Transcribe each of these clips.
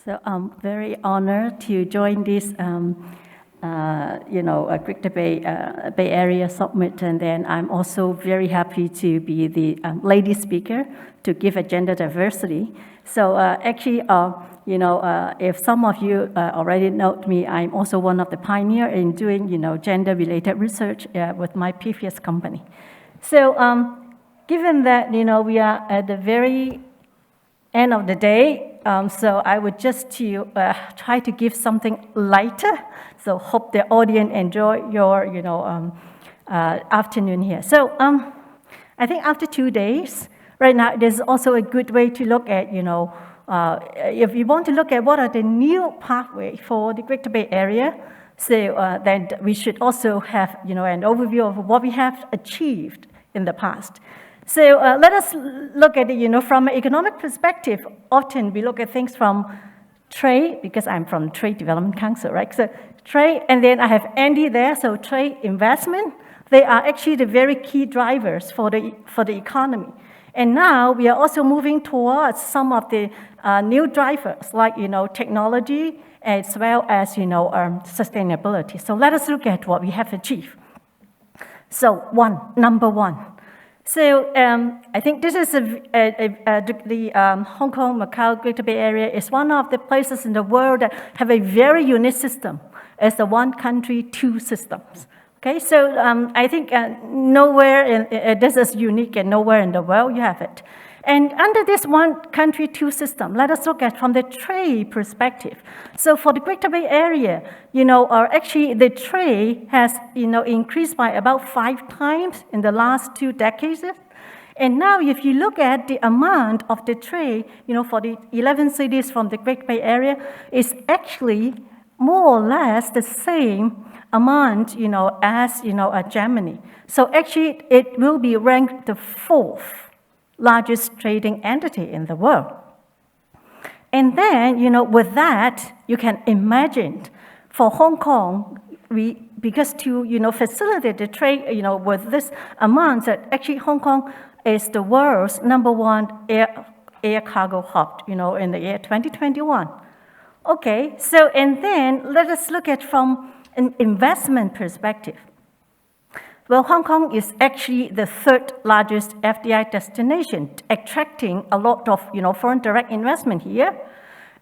So I'm very honored to join this, Greater Bay Area Summit, and then I'm also very happy to be the lady speaker to give a gender diversity. So if some of you already know me, I'm also one of the pioneers in doing, gender-related research with my previous company. So given that, we are at the very end of the day, so I would just try to give something lighter. So hope the audience enjoy your, afternoon here. So I think after 2 days, right now, there's also a good way to look at, if you want to look at what are the new pathways for the Greater Bay Area, so then we should also have, an overview of what we have achieved in the past. So let us look at it, from an economic perspective. Often we look at things from trade, because I'm from Trade Development Council, right? So trade, and then I have Andy there, so trade, investment, they are actually the very key drivers for the economy. And now we are also moving towards some of the new drivers, like, technology, as well as, sustainability. So let us look at what we have achieved. So number one. So I think this is the Hong Kong, Macau, Greater Bay Area is one of the places in the world that have a very unique system as the one country, two systems. Okay, so I think nowhere, this is unique and nowhere in the world you have it. And under this one country, two system, let us look at from the trade perspective. So for the Greater Bay Area, actually the trade has, increased by about 5 times in the last 2 decades. And now if you look at the amount of the trade, for the 11 cities from the Greater Bay Area, is actually more or less the same amount, as, Germany. So actually it will be ranked the 4th largest trading entity in the world. And then, with that, you can imagine for Hong Kong, because to, facilitate the trade, with this amount, that actually Hong Kong is the world's #1 air cargo hub, in the year 2021. Okay, so, and then let us look at from an investment perspective. Well, Hong Kong is actually the 3rd largest FDI destination, attracting a lot of, foreign direct investment here.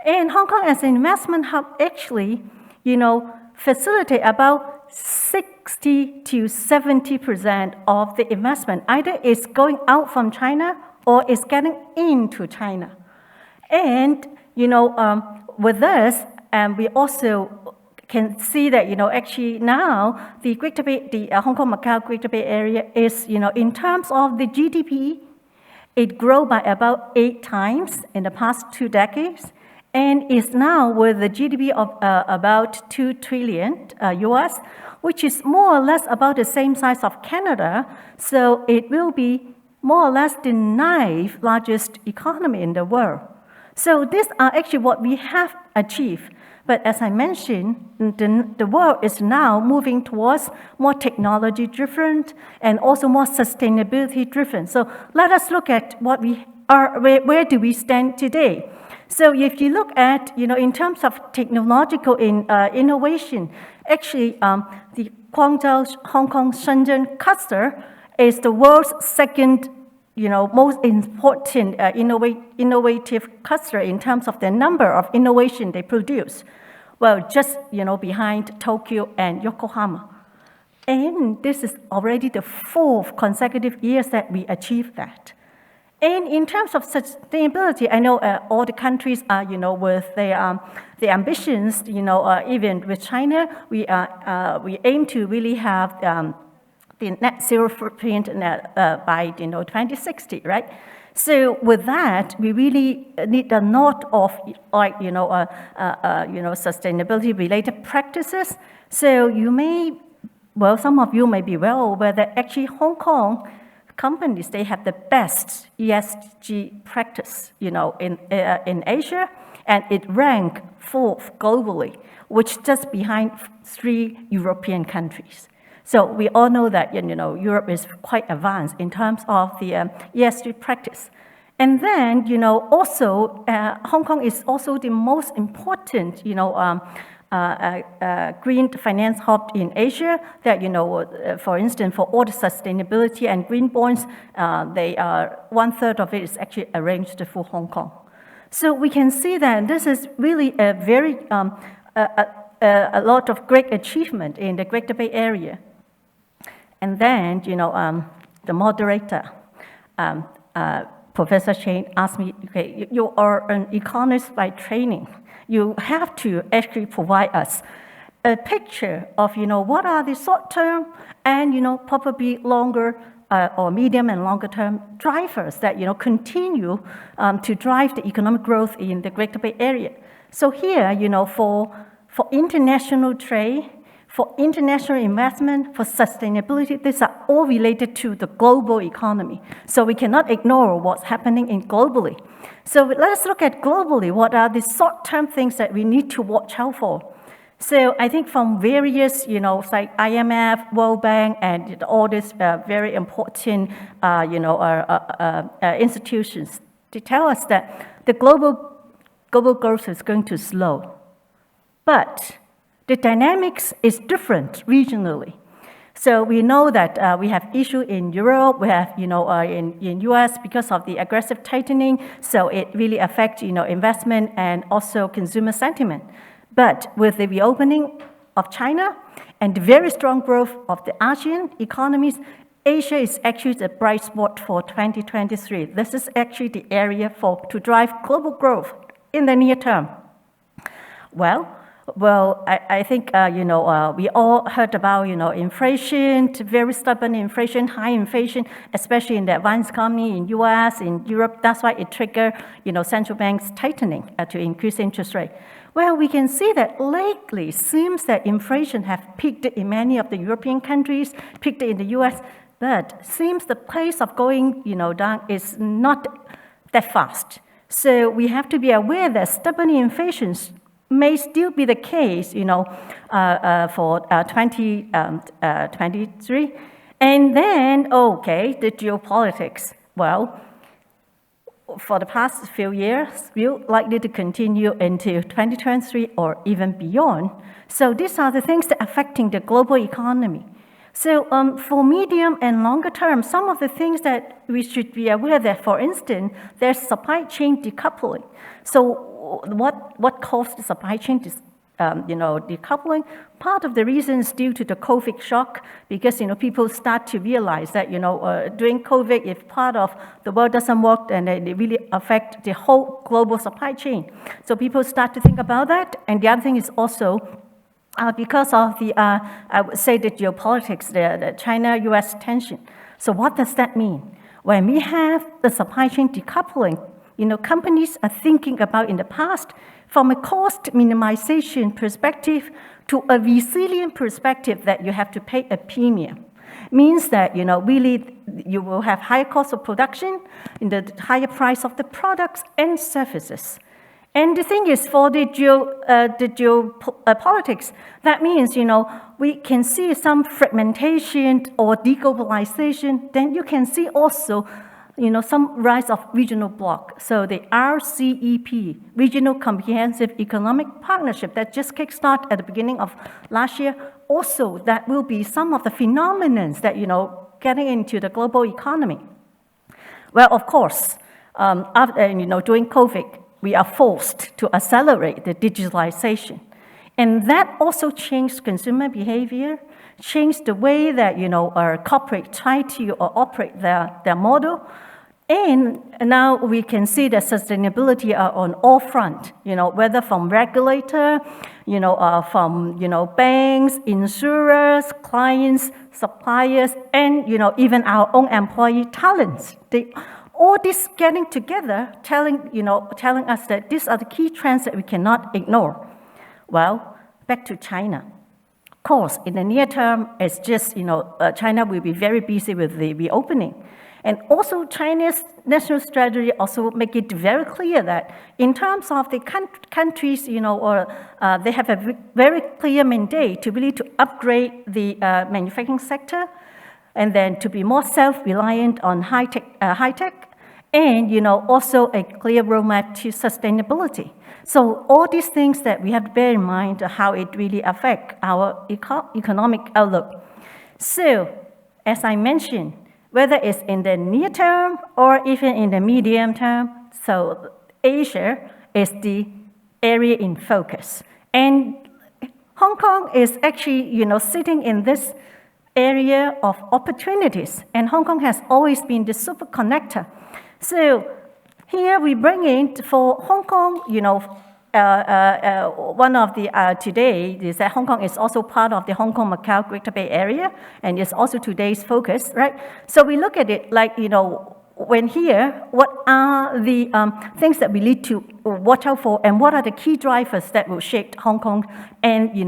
And Hong Kong as an investment hub actually, facilitate about 60 to 70% of the investment. Either it's going out from China or it's getting into China. And, with this, we also can see that, actually now the Hong Kong Macau Greater Bay Area is, in terms of the GDP, it grew by about 8 times in the past 2 decades, and is now with the GDP of about $2 trillion US, which is more or less about the same size of Canada. So it will be more or less the 9th largest economy in the world. So these are actually what we have achieved. But as I mentioned, the world is now moving towards more technology-driven and also more sustainability-driven. So let us look at what we are, where do we stand today? So if you look at, in terms of technological innovation, actually the Guangzhou, Hong Kong, Shenzhen cluster is the world's 2nd most important innovative cluster in terms of the number of innovation they produce. Well, just, behind Tokyo and Yokohama. And this is already the 4th consecutive years that we achieved that. And in terms of sustainability, I know all the countries are, with their ambitions, even with China, we aim to really have the net zero footprint by 2060, right? So with that, we really need a lot of sustainability related practices. So some of you may be well aware that actually Hong Kong companies, they have the best ESG practice, in Asia, and it ranked 4th globally, which just behind 3 European countries. So we all know that, Europe is quite advanced in terms of the ESG practice. And then, also, Hong Kong is also the most important, green finance hub in Asia that, for instance, for all the sustainability and green bonds, they are 1/3 of it is actually arranged for Hong Kong. So we can see that this is really a very, a lot of great achievement in the Greater Bay Area. And then, the moderator, Professor Chen asked me, okay, you are an economist by training. You have to actually provide us a picture of, what are the short-term and, probably longer or medium and longer-term drivers that, continue to drive the economic growth in the Greater Bay Area. So here, for international trade, for international investment, for sustainability, these are all related to the global economy. So we cannot ignore what's happening globally. So let us look at globally, what are the short-term things that we need to watch out for. So I think from various, like IMF, World Bank, and all these very important, institutions, to tell us that the global growth is going to slow. But the dynamics is different regionally. So we know that we have issue in Europe, we have, in US because of the aggressive tightening, so it really affects, investment and also consumer sentiment. But with the reopening of China and the very strong growth of the ASEAN economies, Asia is actually the bright spot for 2023. This is actually the area to drive global growth in the near term. Well, I think, we all heard about, inflation, very stubborn inflation, high inflation, especially in the advanced economy in US, in Europe. That's why it triggered, central banks tightening to increase interest rate. Well, we can see that lately, seems that inflation have peaked in many of the European countries, peaked in the US, but seems the pace of going, down is not that fast. So we have to be aware that stubborn inflation may still be the case, for 2023. And then, the geopolitics. Well, for the past few years, we're likely to continue into 2023 or even beyond. So these are the things that are affecting the global economy. So for medium and longer term, some of the things that we should be aware that, for instance, there's supply chain decoupling. So what caused the supply chain decoupling? Part of the reason is due to the COVID shock, because people start to realize that during COVID, if part of the world doesn't work, then it really affect the whole global supply chain. So people start to think about that, and the other thing is also because of the I would say the geopolitics, the China-US tension. So what does that mean? When we have the supply chain decoupling, companies are thinking about in the past from a cost minimization perspective to a resilient perspective that you have to pay a premium. Means that, really you will have higher cost of production, in the higher price of the products and services. And the thing is, for the geopolitics, that means, we can see some fragmentation or deglobalization. Then you can see also some rise of regional bloc. So the RCEP, Regional Comprehensive Economic Partnership, that just kickstarted at the beginning of last year, also that will be some of the phenomena that, getting into the global economy. Well, of course, after, during COVID, we are forced to accelerate the digitalization. And that also changed consumer behavior, changed the way that, our corporate try to operate their model. And now we can see that sustainability are on all fronts, whether from regulator, from, banks, insurers, clients, suppliers, and, even our own employee talents. All this getting together, telling us that these are the key trends that we cannot ignore. Well, back to China. Of course, in the near term, it's just, China will be very busy with the reopening. And also China's national strategy also make it very clear that in terms of the countries, they have a very clear mandate to really to upgrade the manufacturing sector, and then to be more self-reliant on high tech, and also a clear roadmap to sustainability. So all these things that we have to bear in mind how it really affects our economic outlook. So, as I mentioned, whether it's in the near term or even in the medium term, so Asia is the area in focus. And Hong Kong is actually, sitting in this area of opportunities. And Hong Kong has always been the super connector. So here we bring in for Hong Kong, one of the today is that Hong Kong is also part of the Hong Kong Macau Greater Bay Area, and it's also today's focus, right? So we look at it like, when here, what are the things that we need to watch out for, and what are the key drivers that will shape Hong Kong and the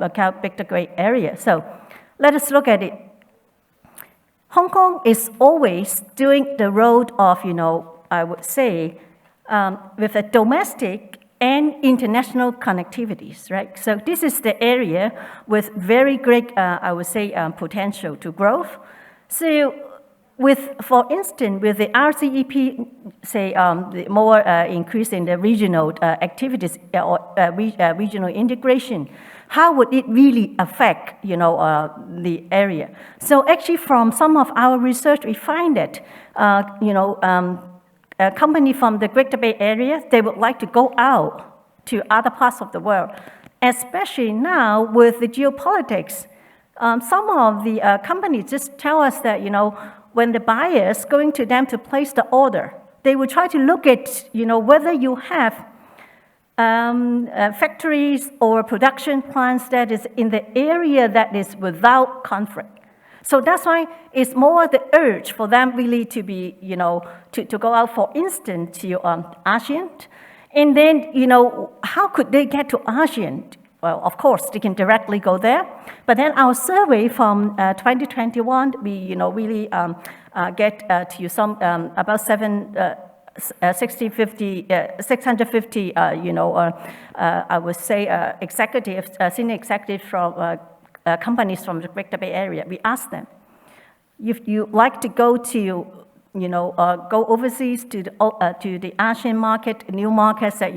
Macau Greater Bay Area? So let us look at it. Hong Kong is always doing the road of, I would say, with a domestic and international connectivities, right? So this is the area with very great, I would say, potential to growth. So for instance, with the RCEP, say, the more increase in the regional activities or regional integration, how would it really affect, the area? So actually, from some of our research, we find that, a company from the Greater Bay Area, they would like to go out to other parts of the world, especially now with the geopolitics. Some of the companies just tell us that, when the buyers going to them to place the order, they will try to look at, whether you have factories or production plants that is in the area that is without conflict. So that's why it's more the urge for them really to be, to go out, for instance, to ASEAN. And then, how could they get to ASEAN? Well, of course, they can directly go there. But then our survey from 2021, we, really get to some about 650, I would say, executives, senior executives from companies from the Greater Bay Area. We asked them, if you like to go to, go overseas to the ASEAN market, new markets that,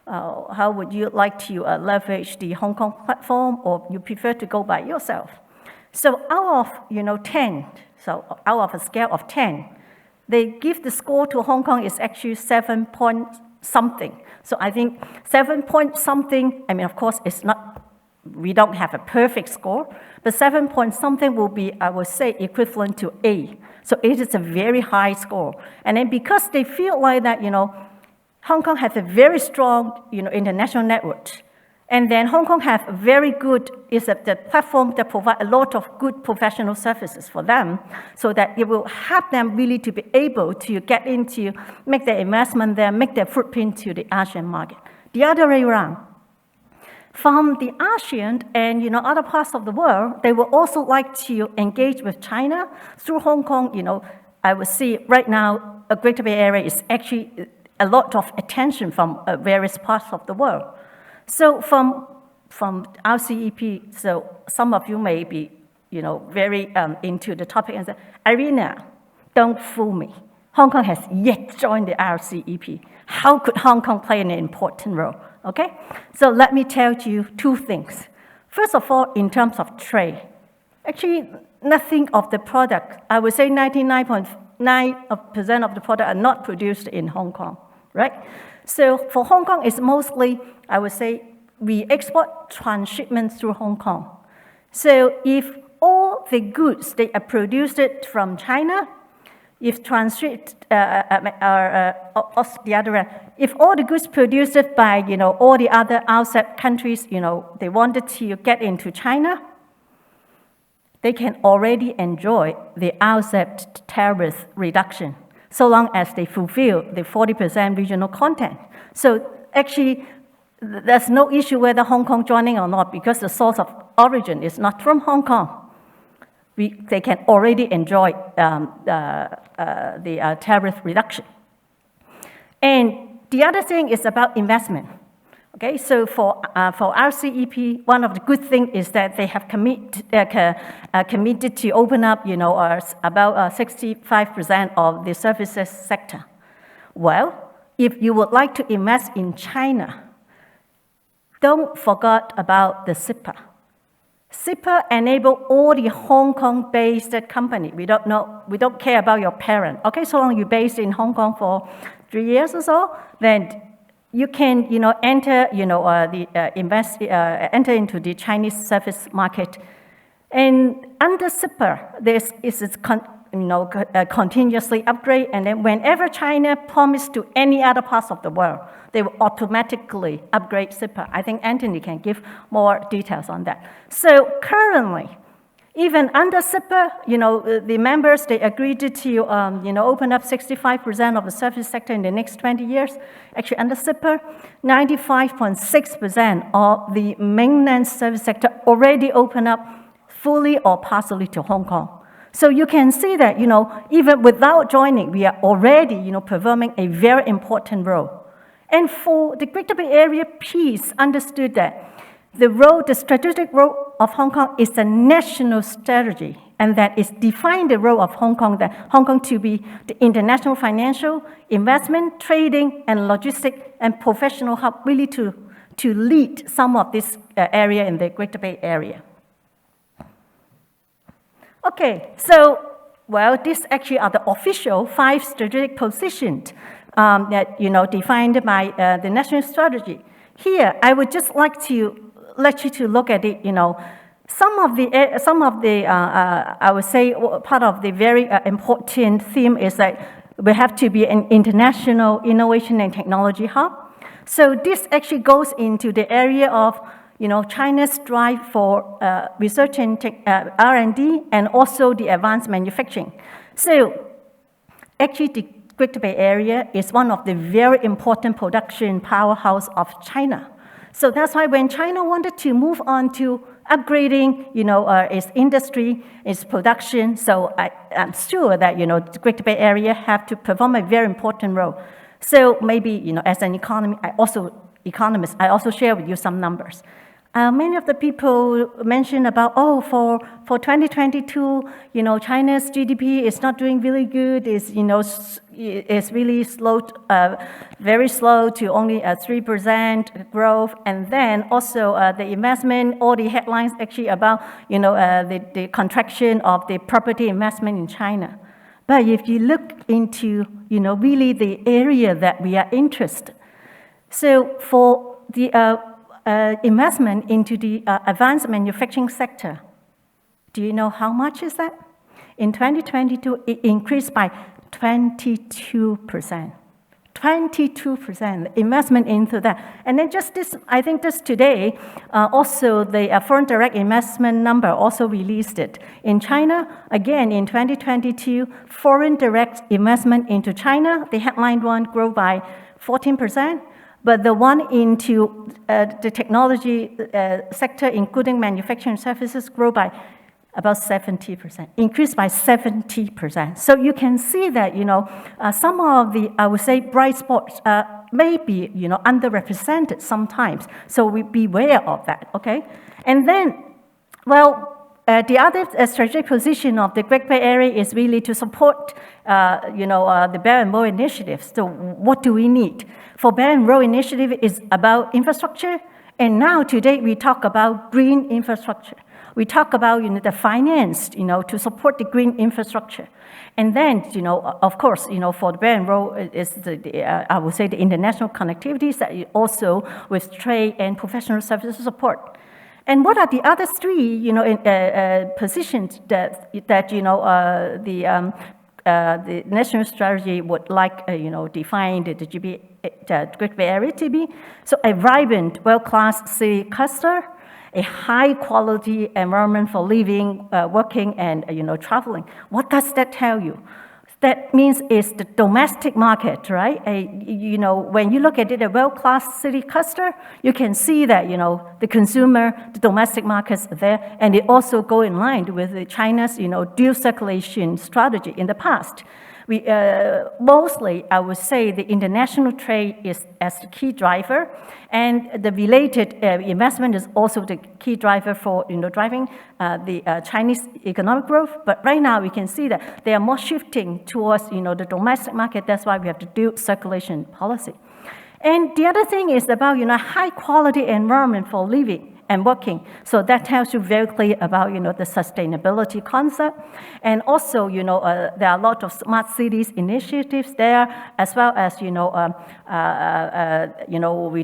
how would you like to leverage the Hong Kong platform, or you prefer to go by yourself? So out of, 10, so out of a scale of 10, they give the score to Hong Kong is actually 7 point something. So I think 7 point something, I mean, of course, it's not, we don't have a perfect score, but 7 point something will be, I would say, equivalent to A. So it is a very high score. And then because they feel like that, Hong Kong has a very strong, international network. And then Hong Kong have a very good, the platform that provide a lot of good professional services for them, so that it will help them really to be able to get into, make their investment there, make their footprint to the ASEAN market. The other way around. From the ASEAN and other parts of the world, they would also like to engage with China through Hong Kong. I would see right now a Greater Bay Area is actually a lot of attention from various parts of the world. So from RCEP, so some of you may be very into the topic and say, Irina, don't fool me. Hong Kong has yet joined the RCEP. How could Hong Kong play an important role? Okay, so let me tell you two things. First of all, in terms of trade, actually nothing of the product, I would say 99.9% of the product are not produced in Hong Kong, right? So for Hong Kong, it's mostly, I would say, we export transshipments through Hong Kong. So if all the goods, they are produced from China, if transit, the other end, if all the goods produced by, all the other outside countries, they wanted to get into China, they can already enjoy the outside tariff reduction, so long as they fulfill the 40% regional content. So actually, there's no issue whether Hong Kong joining or not, because the source of origin is not from Hong Kong. They can already enjoy the tariff reduction. And the other thing is about investment. Okay, so for RCEP, one of the good things is that they have committed to open up, about 65% of the services sector. Well, if you would like to invest in China, don't forget about the CIPA. CIPA enable all the Hong Kong-based company. We don't care about your parent. Okay, so long you're based in Hong Kong for 3 years or so, then you can, enter, enter into the Chinese service market. And under CIPA, this is continuously upgrade, and then whenever China promises to any other parts of the world, they will automatically upgrade CIPA. I think Anthony can give more details on that. So currently, even under CIPA, the members, they agreed to, open up 65% of the service sector in the next 20 years. Actually, under CIPA, 95.6% of the mainland service sector already opened up fully or partially to Hong Kong. So you can see that, even without joining, we are already, performing a very important role. And for the Greater Bay Area piece, understood that the strategic role of Hong Kong is a national strategy, and that is define the role of Hong Kong, that Hong Kong to be the international financial, investment, trading, and logistics and professional hub, really to lead some of this area in the Greater Bay Area. Okay, so, well, these actually are the official 5 strategic positions that, defined by the national strategy. Here, I would just like to let you to look at it, some of the I would say part of the very important theme is that we have to be an international innovation and technology hub. So this actually goes into the area of, China's drive for research and R&D, and also the advanced manufacturing. So actually the Greater Bay Area is one of the very important production powerhouse of China. So that's why when China wanted to move on to upgrading, its industry, its production, so I'm sure that, the Greater Bay Area have to perform a very important role. So maybe, as an economist, I also share with you some numbers. Many of the people mention about, for 2022, China's GDP is not doing really good. It's really slow, very slow to only 3% growth. And then also the investment, all the headlines actually about, the contraction of the property investment in China. But if you look into, really the area that we are interested, so for the investment into the advanced manufacturing sector, do you know how much is that? In 2022, it increased by 22%. 22% investment into that. And then just this, I think just today, also the foreign direct investment number also released it. In China, again, in 2022, foreign direct investment into China, the headline one grew by 14%. But the one into the technology sector, including manufacturing services, grew by about 70%, increased by 70%. So you can see that, some of the, I would say, bright spots may be, underrepresented sometimes. So we beware of that, okay? And then, well, the other strategic position of the Greater Bay Area is really to support, the Belt and Road Initiative. So what do we need? For Belt and Road Initiative is about infrastructure, and now today we talk about green infrastructure. We talk about the finance, to support the green infrastructure. And then, of course, for the Belt and Road is I would say the international connectivities that also with trade and professional services support. And what are the other 3, positions that the national strategy would like, define the Greater Bay Area to be? So a vibrant, world-class city cluster, a high-quality environment for living, working, and traveling. What does that tell you? That means it's the domestic market, right? When you look at it, a world-class city cluster, you can see that, the consumer, the domestic markets are there, and it also go in line with China's, dual circulation strategy in the past. Mostly, I would say the international trade is as the key driver, and the related investment is also the key driver for driving the Chinese economic growth. But right now, we can see that they are more shifting towards the domestic market. That's why we have to do circulation policy. And the other thing is about high quality environment for living and working. So that tells you very clear about the sustainability concept. And also there are a lot of smart cities initiatives there, as well as we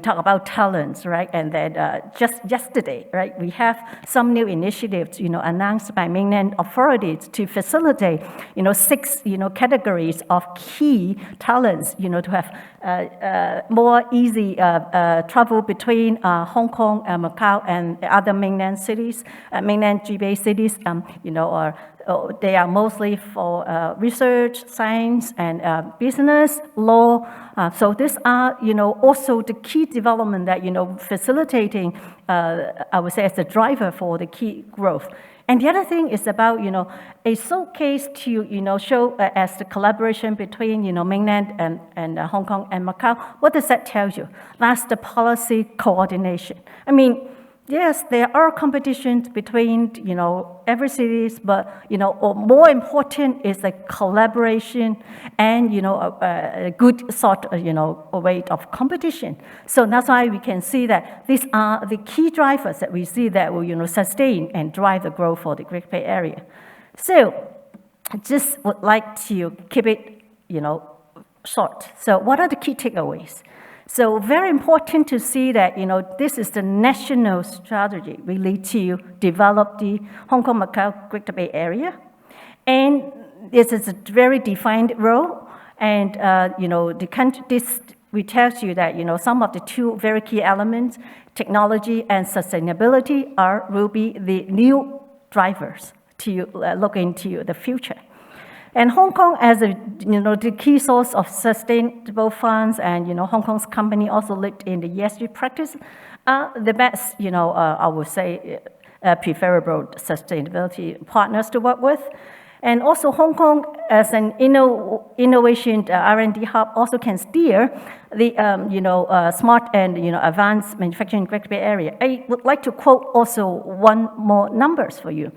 talk about talents, right? And then just yesterday, right, we have some new initiatives announced by mainland authorities to facilitate 6 categories of key talents to have more easy travel between Hong Kong and Macau and other mainland cities, mainland GBA cities, they are mostly for research, science, and business, law. So these are, also the key development that, facilitating, I would say, as a driver for the key growth. And the other thing is about, a showcase to, show as the collaboration between, mainland and Hong Kong and Macau. What does that tell you? That's the policy coordination. I mean, yes, there are competitions between, every cities, but, more important is the collaboration and, a good sort of, way of competition. So that's why we can see that these are the key drivers that we see that will, sustain and drive the growth for the Greater Bay Area. So I just would like to keep it, short. So what are the key takeaways? So very important to see that, this is the national strategy really to develop the Hong Kong, Macau, Greater Bay Area. And this is a very defined role. And, the country, this we tells you that, some of the 2 very key elements, technology and sustainability will be the new drivers to look into the future. And Hong Kong as the key source of sustainable funds, and Hong Kong's company also looked in the ESG practice, are the best, I would say, preferable sustainability partners to work with. And also Hong Kong as an innovation R&D hub also can steer the smart and advanced manufacturing Greater Bay Area. I would like to quote also one more numbers for you.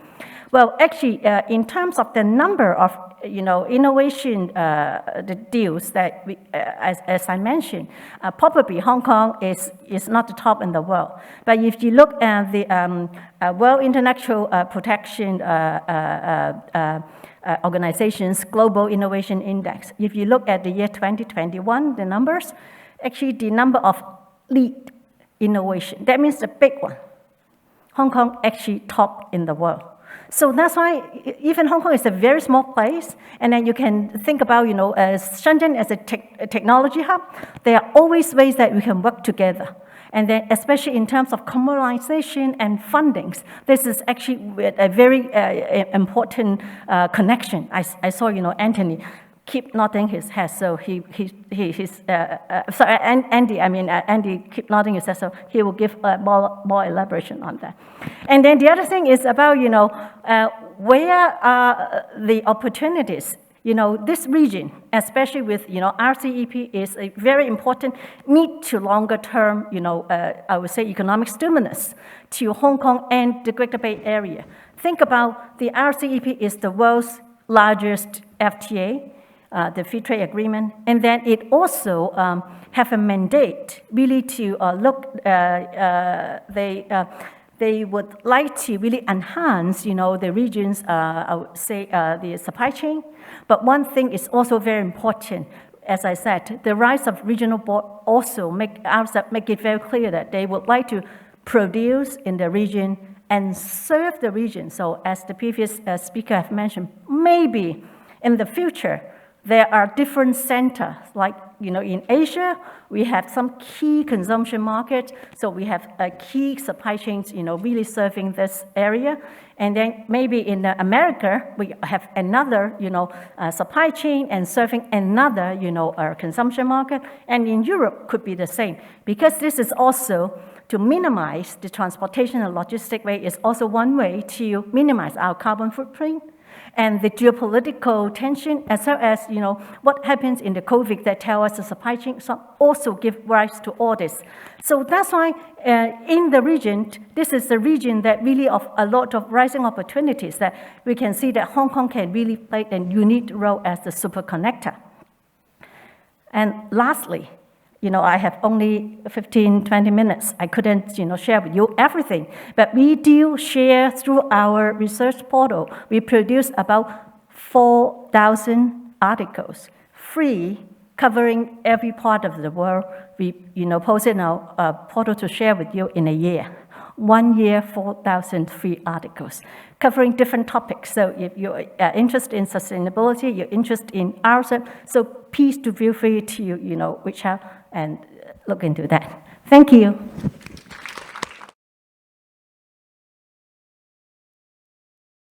Well, actually, in terms of the number of innovation the deals that we, as I mentioned, probably Hong Kong is not the top in the world. But if you look at the World Intellectual Protection Organization's Global Innovation Index, if you look at the year 2021, the numbers, actually the number of lead innovation, that means the big one, Hong Kong actually top in the world. So that's why even Hong Kong is a very small place, and then you can think about, Shenzhen as a technology hub. There are always ways that we can work together. And then especially in terms of commercialization and fundings, this is actually a very important connection. I saw, Anthony keep nodding his head, so Andy keep nodding his head, so he will give more elaboration on that. And then the other thing is about, where are the opportunities? This region, especially with, RCEP, is a very important mid to longer term, I would say economic stimulus to Hong Kong and the Greater Bay Area. Think about the RCEP is the world's largest FTA, the free trade agreement, and then it also have a mandate really to look, they would like to really enhance, the region's, I would say, the supply chain. But one thing is also very important. As I said, the rise of regional board also make it very clear that they would like to produce in the region and serve the region. So as the previous speaker have mentioned, maybe in the future, there are different centers, like, in Asia, we have some key consumption markets, so we have key supply chains, really serving this area. And then maybe in America, we have another, supply chain and serving another, consumption market. And in Europe could be the same, because this is also to minimize the transportation and logistic way is also one way to minimize our carbon footprint. and the geopolitical tension, as well as what happens in the COVID that tell us the supply chain also give rise to all this. So that's why in the region, this is the region that really of a lot of rising opportunities that we can see that Hong Kong can really play a unique role as the super connector. And lastly, I have only 15, 20 minutes. I couldn't, share with you everything. But we do share through our research portal. We produce about 4,000 articles, free, covering every part of the world. We, post it in our portal to share with you in a year. 1 year, 4,000 free articles, covering different topics. So if you're interested in sustainability, you're interested in RCEP, so please do feel free to, reach out and look into that. Thank you.